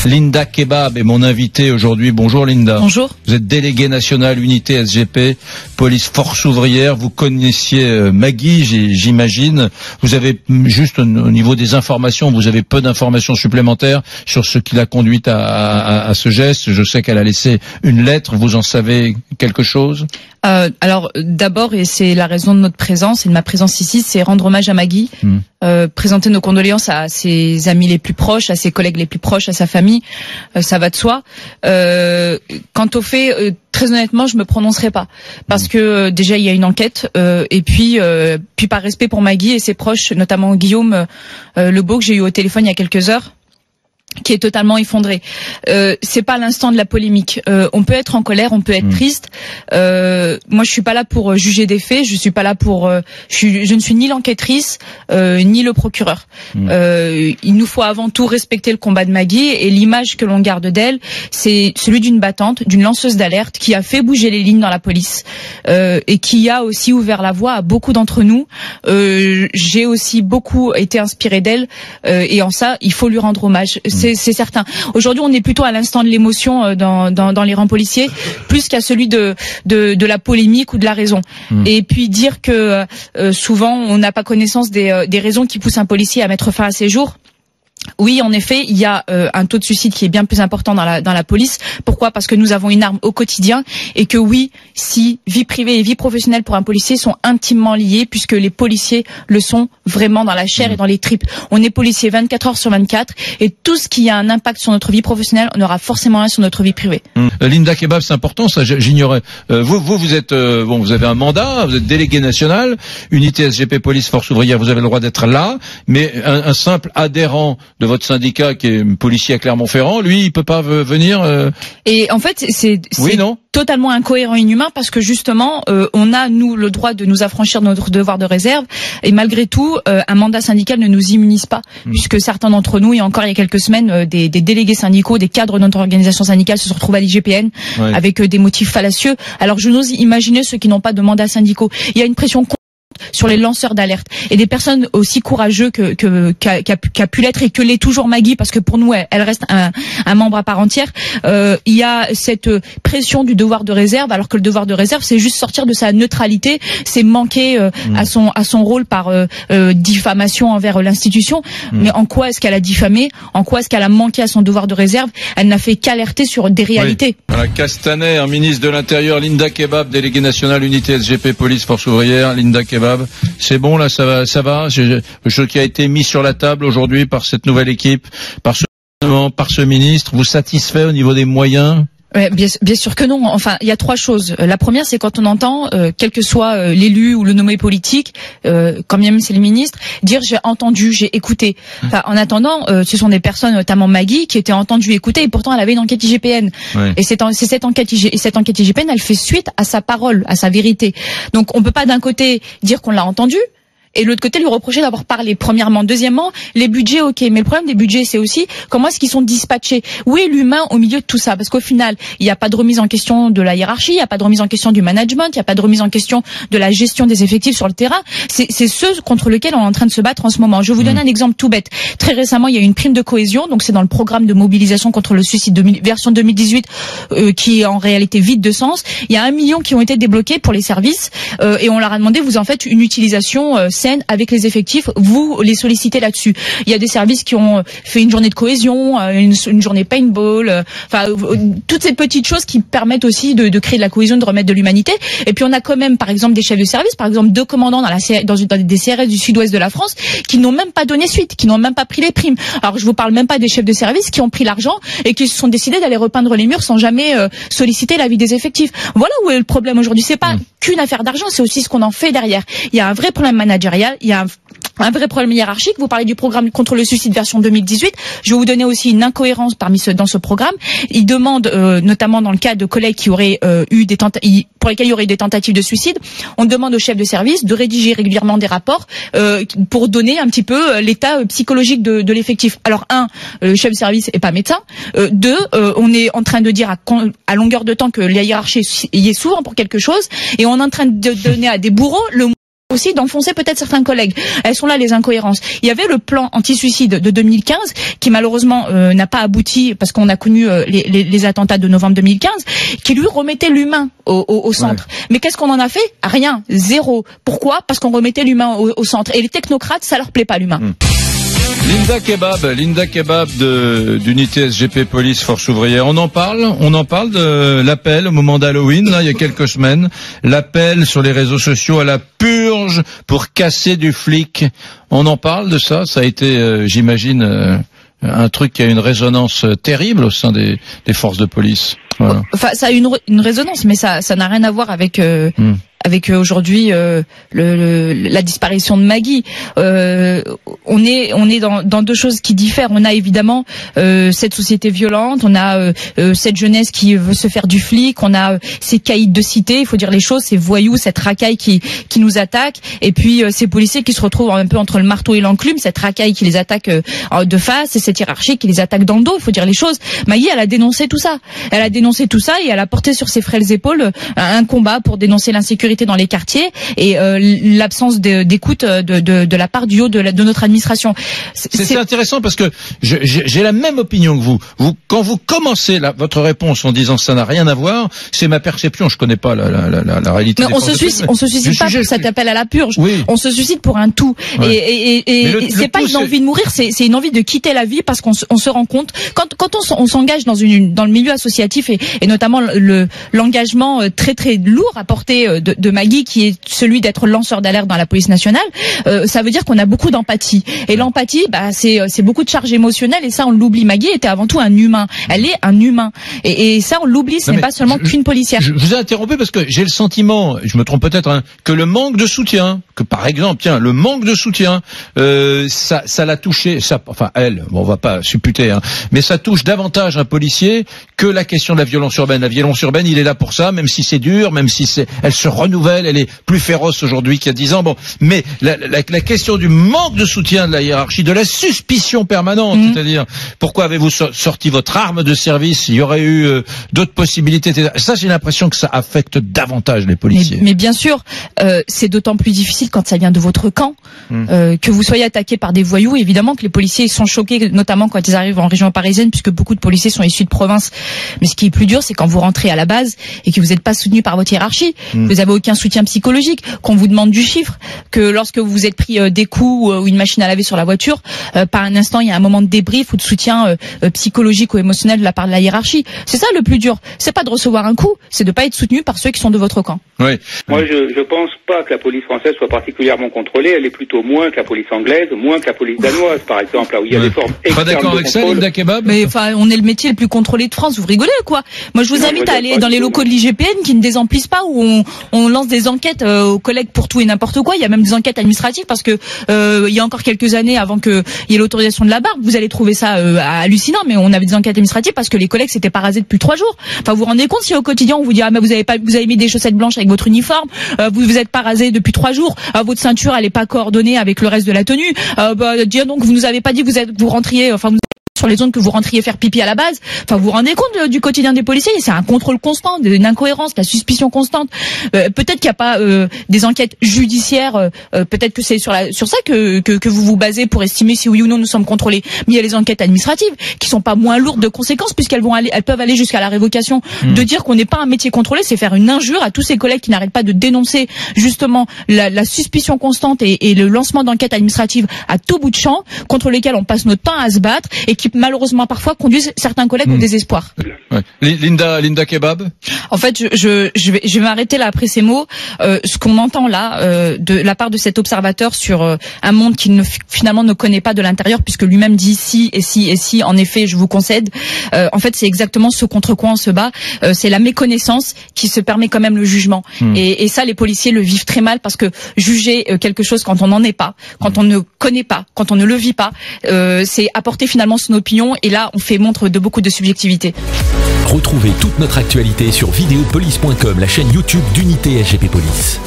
Linda Kebab est mon invitée aujourd'hui. Bonjour Linda. Bonjour. Vous êtes déléguée nationale unité SGP, police force ouvrière. Vous connaissiez Maggie, j'imagine. Vous avez juste au niveau des informations, vous avez peu d'informations supplémentaires sur ce qui l'a conduite à ce geste. Je sais qu'elle a laissé une lettre. Vous en savez quelque chose? Alors d'abord, et c'est la raison de notre présence et de ma présence ici, c'est rendre hommage à Maggie, présenter nos condoléances à ses amis les plus proches, à ses collègues les plus proches, à sa famille, ça va de soi. Quant au fait, très honnêtement, je me prononcerai pas parce que déjà il y a une enquête et puis par respect pour Maggie et ses proches, notamment Guillaume Lebeau que j'ai eu au téléphone il y a quelques heures, qui est totalement effondré. C'est pas l'instant de la polémique. On peut être en colère, on peut être triste. Moi, je suis pas là pour juger des faits. Je suis pas là pour. Je ne suis ni l'enquêtrice ni le procureur. Il nous faut avant tout respecter le combat de Maggie et l'image que l'on garde d'elle, c'est celui d'une battante, d'une lanceuse d'alerte qui a fait bouger les lignes dans la police et qui a aussi ouvert la voie à beaucoup d'entre nous. J'ai aussi beaucoup été inspirée d'elle et en ça, il faut lui rendre hommage. C'est certain. Aujourd'hui, on est plutôt à l'instant de l'émotion dans les rangs policiers, plus qu'à celui de la polémique ou de la raison. Et puis dire que souvent, on n'a pas connaissance des raisons qui poussent un policier à mettre fin à ses jours. Oui, en effet, il y a un taux de suicide qui est bien plus important dans la police. Pourquoi? Parce que nous avons une arme au quotidien et que oui, si vie privée et vie professionnelle pour un policier sont intimement liées, puisque les policiers le sont vraiment dans la chair et dans les tripes. On est policier 24 heures sur 24 et tout ce qui a un impact sur notre vie professionnelle, on aura forcément un sur notre vie privée. Linda Kebab, c'est important, ça j'ignorais. Vous êtes vous avez un mandat, vous êtes délégué national, unité SGP police force ouvrière, vous avez le droit d'être là, mais un simple adhérent de votre syndicat qui est policier à Clermont-Ferrand, lui, il peut pas venir. Et en fait, c'est oui, non, totalement incohérent et inhumain parce que justement, on a nous le droit de nous affranchir de notre devoir de réserve et malgré tout, un mandat syndical ne nous immunise pas puisque certains d'entre nous, et encore il y a quelques semaines, des délégués syndicaux, des cadres de notre organisation syndicale se sont retrouvés à l'IGPN avec des motifs fallacieux. Alors je n'ose imaginer ceux qui n'ont pas de mandat syndicaux. Il y a une pression sur les lanceurs d'alerte et des personnes aussi courageux qu'a pu l'être et que l'est toujours Maggie parce que pour nous elle reste un membre à part entière. Il y a cette pression du devoir de réserve alors que le devoir de réserve c'est juste sortir de sa neutralité, c'est manquer à son rôle par diffamation envers l'institution. Mais en quoi est-ce qu'elle a diffamé? En quoi est-ce qu'elle a manqué à son devoir de réserve? Elle n'a fait qu'alerter sur des réalités. Voilà, Castaner, ministre de l'Intérieur, Linda Kebab, déléguée nationale unité SGP police force ouvrière, Linda Kebab. C'est bon là, ça va. Ce qui a été mis sur la table aujourd'hui par cette nouvelle équipe, par ce ministre, vous satisfait au niveau des moyens? Ouais, bien sûr que non. Enfin, il y a trois choses. La première, c'est quand on entend, quel que soit l'élu ou le nommé politique, quand même c'est le ministre, dire j'ai entendu, j'ai écouté. Enfin, en attendant, ce sont des personnes, notamment Maggie, qui étaient entendues, écoutées, et pourtant elle avait une enquête IGPN. Et c'est cette enquête IGPN, elle fait suite à sa parole, à sa vérité. Donc on peut pas d'un côté dire qu'on l'a entendu, et de l'autre côté lui reprocher d'avoir parlé. Premièrement, deuxièmement, les budgets, ok, mais le problème des budgets, c'est aussi comment est-ce qu'ils sont dispatchés. Où est l'humain au milieu de tout ça? Parce qu'au final, il n'y a pas de remise en question de la hiérarchie, il n'y a pas de remise en question du management, il n'y a pas de remise en question de la gestion des effectifs sur le terrain. C'est ceux contre lesquels on est en train de se battre en ce moment. Je vais vous donner un exemple tout bête. Très récemment, il y a eu une prime de cohésion, donc c'est dans le programme de mobilisation contre le suicide version 2018, qui est en réalité vide de sens. Il y a 1 million qui ont été débloqués pour les services et on leur a demandé, vous en faites une utilisation avec les effectifs, vous les sollicitez là-dessus. Il y a des services qui ont fait une journée de cohésion, une journée paintball, enfin toutes ces petites choses qui permettent aussi de créer de la cohésion, de remettre de l'humanité. Et puis on a quand même par exemple des chefs de service, par exemple 2 commandants dans des CRS du sud-ouest de la France qui n'ont même pas donné suite, qui n'ont même pas pris les primes. Alors je vous parle même pas des chefs de service qui ont pris l'argent et qui se sont décidés d'aller repeindre les murs sans jamais solliciter l'avis des effectifs. Voilà où est le problème aujourd'hui. C'est pas qu'une affaire d'argent, c'est aussi ce qu'on en fait derrière. Il y a un vrai problème managérial, il y a un vrai problème hiérarchique. Vous parlez du programme contre le suicide version 2018. Je vais vous donner aussi une incohérence dans ce programme. Il demande, notamment dans le cas de collègues qui auraient eu pour lesquels il y aurait eu des tentatives de suicide, on demande aux chefs de service de rédiger régulièrement des rapports pour donner un petit peu l'état psychologique de l'effectif. Alors le chef de service est pas médecin. 2, on est en train de dire à longueur de temps que la hiérarchie y est souvent pour quelque chose, et on est en train de donner à des bourreaux le aussi d'enfoncer peut-être certains collègues. Elles sont là les incohérences. Il y avait le plan anti-suicide de 2015 qui malheureusement n'a pas abouti parce qu'on a connu les attentats de novembre 2015 qui lui remettait l'humain au centre. Ouais. Mais qu'est-ce qu'on en a fait? Rien, zéro. Pourquoi? Parce qu'on remettait l'humain au centre. Et les technocrates, ça leur plaît pas l'humain. Linda Kebab d'unité SGP Police Force Ouvrière. On en parle de l'appel au moment d'Halloween, là, il y a quelques semaines. L'appel sur les réseaux sociaux à la purge pour casser du flic. On en parle de ça. Ça a été, j'imagine, un truc qui a une résonance terrible au sein des forces de police. Voilà. Enfin, ça a une résonance, mais ça n'a rien à voir avec avec aujourd'hui la disparition de Maggie. On est dans deux choses qui diffèrent. On a évidemment cette société violente, on a cette jeunesse qui veut se faire du flic, on a ces caïds de cité, il faut dire les choses, ces voyous, cette racaille qui nous attaque, et puis ces policiers qui se retrouvent un peu entre le marteau et l'enclume, cette racaille qui les attaque de face et cette hiérarchie qui les attaque dans le dos, il faut dire les choses. Maggie, elle a dénoncé tout ça. Elle a dénoncé tout ça et elle a porté sur ses frêles épaules un combat pour dénoncer l'insécurité dans les quartiers et l'absence d'écoute de la part du haut de notre administration. C'est intéressant parce que j'ai la même opinion que vous. Quand vous commencez votre réponse en disant ça n'a rien à voir, c'est ma perception. Je connais pas la réalité. Mais on se suicide pas pour cet appel à la purge. Oui. On se suicide pour un tout. Ouais. Et c'est pas une envie de mourir, c'est une envie de quitter la vie parce qu'on se rend compte quand on s'engage dans le milieu associatif et notamment l'engagement très très lourd à porter de Maggie, qui est celui d'être lanceur d'alerte dans la police nationale, ça veut dire qu'on a beaucoup d'empathie. Et l'empathie, c'est beaucoup de charge émotionnelle et ça on l'oublie. Maggie était avant tout un humain. Elle est un humain. Et ça on l'oublie, ce n'est pas seulement qu'une policière. Je vous ai interrompu parce que j'ai le sentiment, je me trompe peut-être, que le manque de soutien, que par exemple, le manque de soutien, ça l'a touché, enfin elle, bon, on va pas supputer, mais ça touche davantage un policier que la question de la violence urbaine. La violence urbaine, il est là pour ça, même si c'est dur, même si elle se renouvelle, elle est plus féroce aujourd'hui qu'il y a 10 ans. Bon, mais la question du manque de soutien de la hiérarchie, de la suspicion permanente, c'est-à-dire pourquoi avez-vous sorti votre arme de service? Il y aurait eu d'autres possibilités. Ça, j'ai l'impression que ça affecte davantage les policiers. Mais bien sûr, c'est d'autant plus difficile quand ça vient de votre camp, que vous soyez attaqué par des voyous. Évidemment que les policiers sont choqués, notamment quand ils arrivent en région parisienne, puisque beaucoup de policiers sont issus de province. Mais ce qui est plus dur, c'est quand vous rentrez à la base et que vous n'êtes pas soutenu par votre hiérarchie, vous n'avez aucun soutien psychologique, qu'on vous demande du chiffre, que lorsque vous vous êtes pris des coups ou une machine à laver sur la voiture, par un instant il y a un moment de débrief ou de soutien psychologique ou émotionnel de la part de la hiérarchie. C'est ça le plus dur. C'est pas de recevoir un coup, c'est de pas être soutenu par ceux qui sont de votre camp. Oui. Moi, je pense pas que la police française soit particulièrement contrôlée. Elle est plutôt moins que la police anglaise, moins que la police danoise, par exemple, là où il y a des formes externes. Pas d'accord avec ça, Linda Kebab? Mais enfin, on est le métier le plus contrôlé de France. Vous rigolez quoi? Moi, je vous invite à aller dans les locaux de l'IGPN qui ne désemplissent pas, où on lance des enquêtes aux collègues pour tout et n'importe quoi. Il y a même des enquêtes administratives parce que il y a encore quelques années, avant qu'il y ait l'autorisation de la barbe, vous allez trouver ça hallucinant, mais on avait des enquêtes administratives parce que les collègues s'étaient pas rasés depuis 3 jours. Enfin, vous vous rendez compte si au quotidien on vous dit mais vous avez mis des chaussettes blanches avec votre uniforme, vous êtes pas rasé depuis 3 jours, votre ceinture elle est pas coordonnée avec le reste de la tenue, dire donc vous nous avez pas dit que vous rentriez, enfin vous sur les zones que vous rentriez faire pipi à la base. Enfin, vous vous rendez compte du quotidien des policiers? C'est un contrôle constant, une incohérence, la suspicion constante. Peut-être qu'il n'y a pas des enquêtes judiciaires. Peut-être que c'est sur ça que vous vous basez pour estimer si oui ou non nous sommes contrôlés. Mais il y a les enquêtes administratives qui sont pas moins lourdes de conséquences puisqu'elles peuvent aller jusqu'à la révocation. De dire qu'on n'est pas un métier contrôlé, c'est faire une injure à tous ces collègues qui n'arrêtent pas de dénoncer justement la suspicion constante et le lancement d'enquêtes administratives à tout bout de champ contre lesquelles on passe notre temps à se battre et qui malheureusement parfois conduisent certains collègues au désespoir. Ouais. Linda Kebab. En fait, je vais m'arrêter là après ces mots. Ce qu'on entend là de la part de cet observateur sur un monde qu'il finalement ne connaît pas de l'intérieur, puisque lui-même dit si et si et si. En effet, je vous concède. En fait, c'est exactement ce contre quoi on se bat. C'est la méconnaissance qui se permet quand même le jugement. Et ça, les policiers le vivent très mal parce que juger quelque chose quand on n'en est pas, quand on ne connaît pas, quand on ne le vit pas, c'est apporter finalement son opinion. Et là, on fait montre de beaucoup de subjectivité. Retrouvez toute notre actualité sur videopolice.com, la chaîne YouTube d'Unité SGP Police.